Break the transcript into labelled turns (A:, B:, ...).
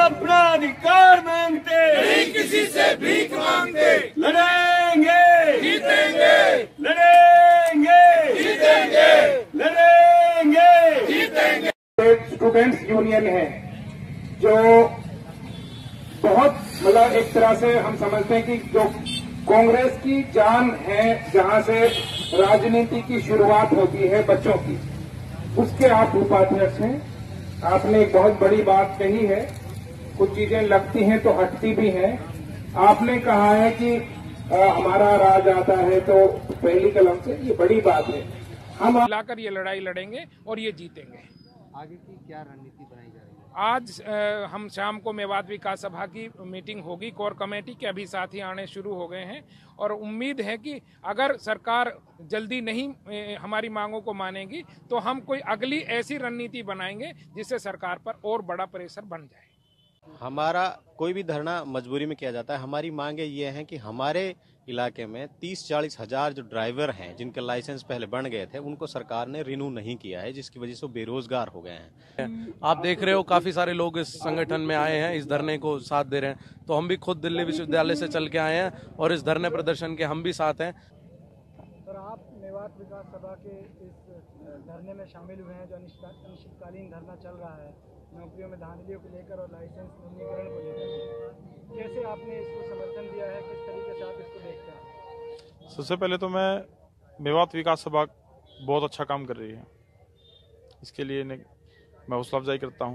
A: अपना अधिकार मांगते,
B: नहीं किसी से भीख मांगते,
A: लड़ेंगे
B: जीतेंगे,
A: लड़ेंगे
B: जीतेंगे,
A: लड़ेंगे।
B: जीतेंगे।
C: स्टूडेंट्स यूनियन है जो बहुत मतलब एक तरह से हम समझते हैं कि जो कांग्रेस की जान है, जहां से राजनीति की शुरुआत होती है बच्चों की, उसके आप उपाध्यक्ष हैं। आपने एक बहुत बड़ी बात कही है, कुछ चीजें लगती हैं तो हटती भी हैं। आपने कहा है कि हमारा राज आता है तो पहली कलम से, ये बड़ी बात है। हम
D: मिलाकर ये लड़ाई लड़ेंगे और ये जीतेंगे।
E: आगे की क्या रणनीति बनाई जा रही है?
D: आज हम शाम को मेवात विकास सभा की मीटिंग होगी, कोर कमेटी के अभी साथी आने शुरू हो गए हैं और उम्मीद है कि अगर सरकार जल्दी नहीं हमारी मांगों को मानेगी तो हम कोई अगली ऐसी रणनीति बनाएंगे जिससे सरकार पर और बड़ा प्रेशर बन जाए।
E: हमारा कोई भी धरना मजबूरी में किया जाता है। हमारी मांगे ये हैं कि हमारे इलाके में 30-40 हजार जो ड्राइवर हैं जिनके लाइसेंस पहले बन गए थे, उनको सरकार ने रिन्यू नहीं किया है, जिसकी वजह से वो बेरोजगार हो गए हैं।
F: आप देख रहे हो काफी सारे लोग इस संगठन में आए हैं, इस धरने को साथ दे रहे हैं। तो हम भी खुद दिल्ली विश्वविद्यालय से चल के आए हैं और इस धरने प्रदर्शन के हम भी साथ हैं।
G: सर, आप मेवात विकास सभा के इस धरने में शामिल हुए हैं जो अनिश्चितकालीन धरना चल रहा है नौकरियों में धांधलियों को लेकर और लाइसेंस नवीनीकरण को लेकर, कैसे आपने इसको समर्थन दिया है, किस तरीके से आप इसको देखते हैं?
H: सबसे पहले तो मैं मेवात विकास सभा बहुत अच्छा काम कर रही है, इसके लिए मैं हौसला अफजाई करता हूँ।